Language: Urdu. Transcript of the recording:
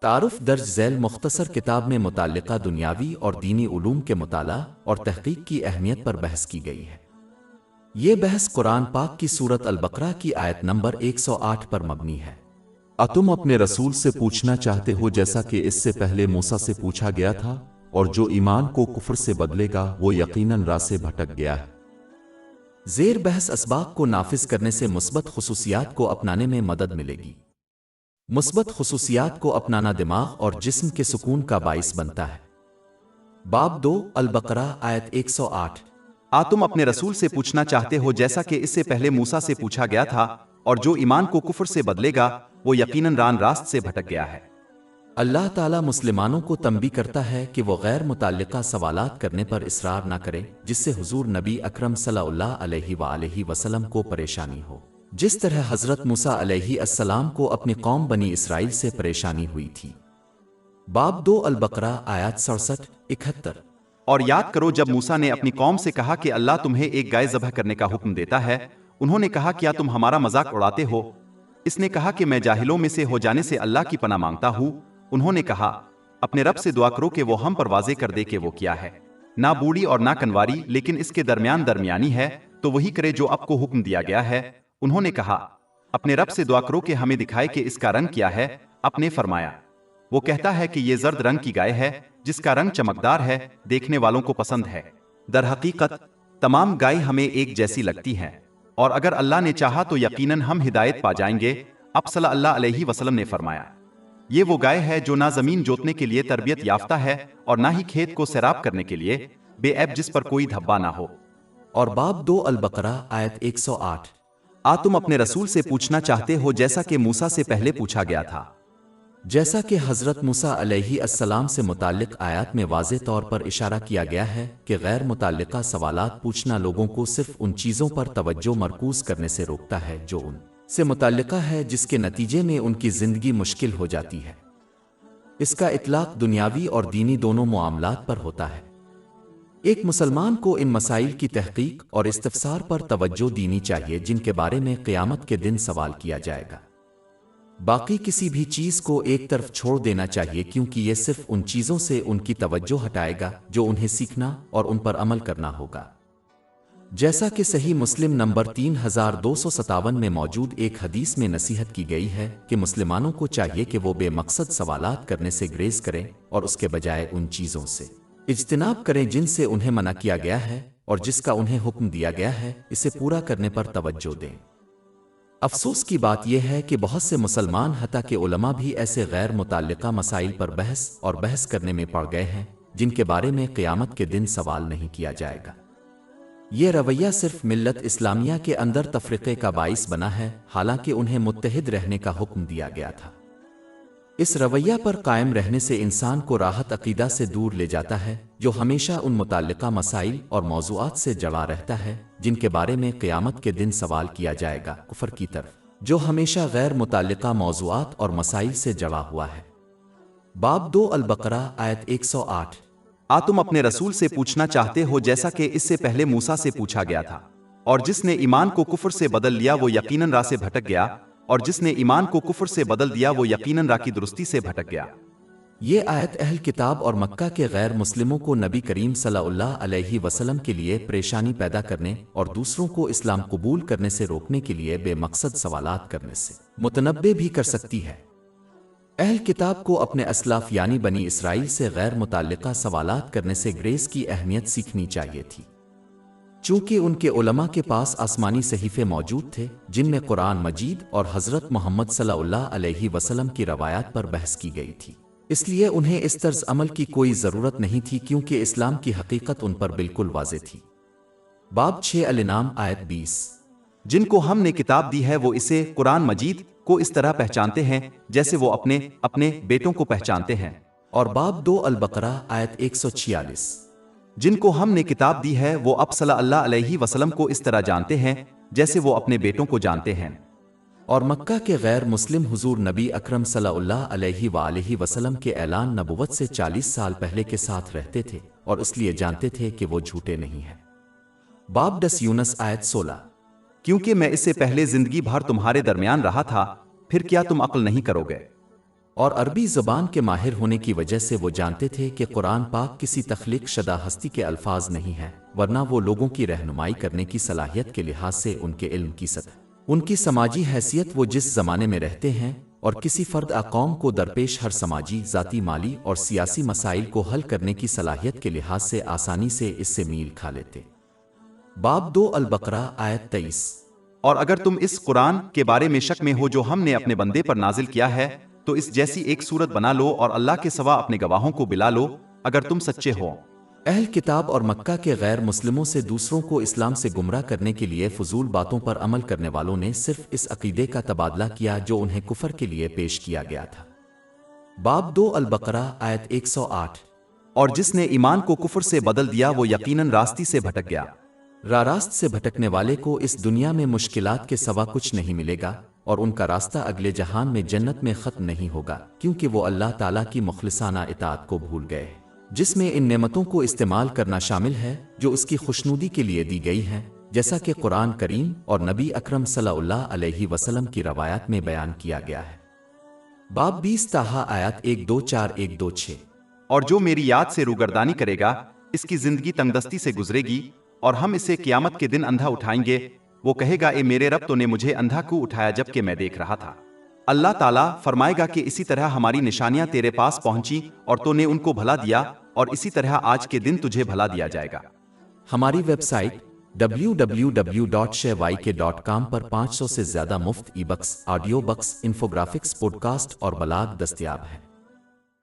تعارف درج ذیل مختصر کتاب میں متعلقہ دنیاوی اور دینی علوم کے مطالعہ اور تحقیق کی اہمیت پر بحث کی گئی ہے۔ یہ بحث قرآن پاک کی سورۃ البقرہ کی آیت نمبر 108 پر مبنی ہے۔ تم اپنے رسول سے پوچھنا چاہتے ہو جیسا کہ اس سے پہلے موسیٰ سے پوچھا گیا تھا، اور جو ایمان کو کفر سے بدلے گا وہ یقیناً راہ سے بھٹک گیا ہے۔ زیر بحث اسباق کو نافذ کرنے سے مثبت خصوصیات کو اپنانے میں مدد ملے گی۔ مثبت خصوصیات کو اپنانا دماغ اور جسم کے سکون کا باعث بنتا ہے۔ باب 2 البقرہ آیت 108۔ تم اپنے رسول سے پوچھنا چاہتے ہو جیسا کہ اس سے پہلے موسیٰ سے پوچھا گیا تھا، اور جو ایمان کو کفر سے بدلے گا وہ یقیناً راست سے بھٹک گیا ہے۔ اللہ تعالیٰ مسلمانوں کو تنبیہ کرتا ہے کہ وہ غیر متعلقہ سوالات کرنے پر اصرار نہ کریں، جس سے حضور نبی اکرم صلی اللہ علیہ وآلہ وسلم کو پریشانی ہو، جس طرح حضرت موسیٰ علیہ السلام کو اپنی قوم بنی اسرائیل سے پریشانی ہوئی تھی۔ باب 2 البقرہ آیات 67-71۔ اور یاد کرو جب موسیٰ نے اپنی قوم سے کہا کہ اللہ تمہیں ایک گائے ذبح کرنے کا حکم دیتا ہے، انہوں نے کہا کیا تم ہمارا مذاق اڑاتے ہو؟ اس نے کہا کہ میں جاہلوں میں سے ہو جانے سے اللہ کی پناہ مانگتا ہوں۔ انہوں نے کہا اپنے رب سے دعا کرو کہ وہ ہم پر واضح کر دے کہ وہ کیا ہے، نہ بوڑھی اور نہ کنواری لیکن اس کے درمیانی ہے، تو وہی کرے جو اب کو حکم دیا گیا ہے۔ انہوں نے کہا اپنے رب سے دعا کرو کہ ہمیں دکھائے کہ اس کا رنگ کیا ہے۔ آپ نے فرمایا وہ کہتا ہے کہ یہ زرد رنگ کی گائے ہے جس کا رنگ چمکدار ہے، دیکھنے والوں کو پسند ہے۔ در حقیقت تمام گائے ہمیں ایک جیسی لگتی ہیں، اور اگر اللہ نے چاہا تو یقیناً ہم ہدایت پا جائیں گے۔ اب صلی اللہ علیہ وسلم نے فرمایا یہ وہ گائے ہے جو نہ زمین جوتنے کے لیے تربیت یافتہ ہے اور نہ ہی کھیت کو سیراب کرنے کے لیے بے عیب، جس پر کوئی دھبا نہ ہو۔ اور باب 2 البقرہ آیت 108۔ تم اپنے رسول سے پوچھنا چاہتے ہو جیسا کہ موسیٰ سے پہلے پوچھا گیا تھا۔ جیسا کہ حضرت موسیٰ علیہ السلام سے متعلق آیات میں واضح طور پر اشارہ کیا گیا ہے کہ غیر متعلقہ سوالات پوچھنا لوگوں کو صرف ان چیزوں پر توجہ مرکوز کرنے سے روکتا ہے جو ان سے متعلقہ ہے، جس کے نتیجے میں ان کی زندگی مشکل ہو جاتی ہے۔ اس کا اطلاق دنیاوی اور دینی دونوں معاملات پر ہوتا ہے۔ ایک مسلمان کو ان مسائل کی تحقیق اور استفسار پر توجہ دینی چاہیے جن کے بارے میں قیامت کے دن سوال کیا جائے گا۔ باقی کسی بھی چیز کو ایک طرف چھوڑ دینا چاہیے، کیونکہ یہ صرف ان چیزوں سے ان کی توجہ ہٹائے گا جو انہیں سیکھنا اور ان پر عمل کرنا ہوگا۔ جیسا کہ صحیح مسلم نمبر 3257 میں موجود ایک حدیث میں نصیحت کی گئی ہے کہ مسلمانوں کو چاہیے کہ وہ بے مقصد سوالات کرنے سے گریز کریں اور اس کے بجائے ان چیزوں سے اجتناب کریں جن سے انہیں منع کیا گیا ہے، اور جس کا انہیں حکم دیا گیا ہے اسے پورا کرنے پر توجہ دیں۔ افسوس کی بات یہ ہے کہ بہت سے مسلمان حتیٰ کہ علماء بھی ایسے غیر متعلقہ مسائل پر بحث کرنے میں پڑ گئے ہیں جن کے بارے میں قیامت کے دن سوال نہیں کیا جائے گا۔ یہ رویہ صرف ملت اسلامیہ کے اندر تفرقے کا باعث بنا ہے، حالانکہ انہیں متحد رہنے کا حکم دیا گیا تھا۔ اس رویہ پر قائم رہنے سے انسان کو راحت عقیدہ سے دور لے جاتا ہے، جو ہمیشہ ان متعلقہ مسائل اور موضوعات سے جڑا رہتا ہے جن کے بارے میں قیامت کے دن سوال کیا جائے گا، کفر کی طرف جو ہمیشہ غیر متعلقہ موضوعات اور مسائل سے جڑا ہوا ہے۔ باب 2 البقرہ آیت 108۔ تم اپنے رسول سے پوچھنا چاہتے ہو جیسا کہ اس سے پہلے موسیٰ سے پوچھا گیا تھا، اور جس نے ایمان کو کفر سے بدل لیا وہ یقیناً راہ سے بھٹک گیا، اور جس نے ایمان کو کفر سے بدل دیا وہ یقیناً راہ کی درستی سے بھٹک گیا۔ یہ آیت اہل کتاب اور مکہ کے غیر مسلموں کو نبی کریم صلی اللہ علیہ وسلم کے لیے پریشانی پیدا کرنے اور دوسروں کو اسلام قبول کرنے سے روکنے کے لیے بے مقصد سوالات کرنے سے متنبہ بھی کر سکتی ہے۔ اہل کتاب کو اپنے اسلاف یعنی بنی اسرائیل سے غیر متعلقہ سوالات کرنے سے گریز کی اہمیت سیکھنی چاہیے تھی، چونکہ ان کے علماء کے پاس آسمانی صحیفے موجود تھے جن میں قرآن مجید اور حضرت محمد صلی اللہ علیہ وسلم کی روایات پر بحث کی گئی تھی، اس لیے انہیں اس طرز عمل کی کوئی ضرورت نہیں تھی کیونکہ اسلام کی حقیقت ان پر بالکل واضح تھی۔ باب 6 الانعام آیت 20۔ جن کو ہم نے کتاب دی ہے وہ اسے قرآن مجید کو اس طرح پہچانتے ہیں جیسے وہ اپنے بیٹوں کو پہچانتے ہیں۔ اور باب 2 البقرہ آیت 146۔ جن کو ہم نے کتاب دی ہے وہ اب صلی اللہ علیہ وسلم کو اس طرح جانتے ہیں جیسے وہ اپنے بیٹوں کو جانتے ہیں۔ اور مکہ کے غیر مسلم حضور نبی اکرم صلی اللہ علیہ وآلہ وسلم کے اعلان نبوت سے 40 سال پہلے کے ساتھ رہتے تھے اور اس لیے جانتے تھے کہ وہ جھوٹے نہیں ہیں۔ باب 10 یونس آیت 16۔ کیونکہ میں اس سے پہلے زندگی بھر تمہارے درمیان رہا تھا، پھر کیا تم عقل نہیں کرو گے؟ اور عربی زبان کے ماہر ہونے کی وجہ سے وہ جانتے تھے کہ قرآن پاک کسی تخلیق شدہ ہستی کے الفاظ نہیں ہیں، ورنہ وہ لوگوں کی رہنمائی کرنے کی صلاحیت کے لحاظ سے ان کے علم کی سطح، ان کی سماجی حیثیت، وہ جس زمانے میں رہتے ہیں اور کسی فرد قوم کو درپیش ہر سماجی، ذاتی، مالی اور سیاسی مسائل کو حل کرنے کی صلاحیت کے لحاظ سے آسانی سے اس سے میل کھا لیتے۔ باب 2 البقرہ آیت 23۔ اور اگر تم اس قرآن کے بارے میں شک میں ہو جو ہم نے اپنے بندے پر نازل کیا ہے تو اس جیسی ایک صورت بنا لو اور اللہ کے سوا اپنے گواہوں کو بلا لو اگر تم سچے ہو۔ اہل کتاب اور مکہ کے غیر مسلموں سے دوسروں کو اسلام سے گمراہ کرنے کے لیے فضول باتوں پر عمل کرنے والوں نے صرف اس عقیدے کا تبادلہ کیا جو انہیں کفر کے لیے پیش کیا گیا تھا۔ باب 2 البقرہ آیت 108۔ اور جس نے ایمان کو کفر سے بدل دیا وہ یقیناً راستی سے بھٹک گیا۔ راست سے بھٹکنے والے کو اس دنیا میں مشکلات کے سوا کچھ نہیں ملے گا اور ان کا راستہ اگلے جہان میں جنت میں ختم نہیں ہوگا، کیونکہ وہ اللہ تعالیٰ کی مخلصانہ اطاعت کو بھول گئے، جس میں ان نعمتوں کو استعمال کرنا شامل ہے جو اس کی خوشنودی کے لیے دی گئی ہیں، جیسا کہ قرآن کریم اور نبی اکرم صلی اللہ علیہ وسلم کی روایات میں بیان کیا گیا ہے۔ باب 20 طٰہٰ آیات 124-126۔ اور جو میری یاد سے روگردانی کرے گا اس کی زندگی تنگدستی سے گزرے گی اور ہم اسے قیامت کے دن اندھا اٹھائیں گے، وہ کہے گا اے میرے رب تو نے مجھے اندھا کیوں اٹھایا جبکہ میں دیکھ رہا تھا؟ اللہ تعالیٰ فرمائے گا کہ اسی طرح ہماری نشانیاں تیرے پاس پہنچی اور تو نے ان کو بھلا دیا اور اسی طرح آج کے دن تجھے بھلا دیا جائے گا۔ ہماری ویب سائٹ www.shayk.com پر 500 سے زیادہ مفت e books, audio books, infographics, podcast اور بلاگ دستیاب ہے۔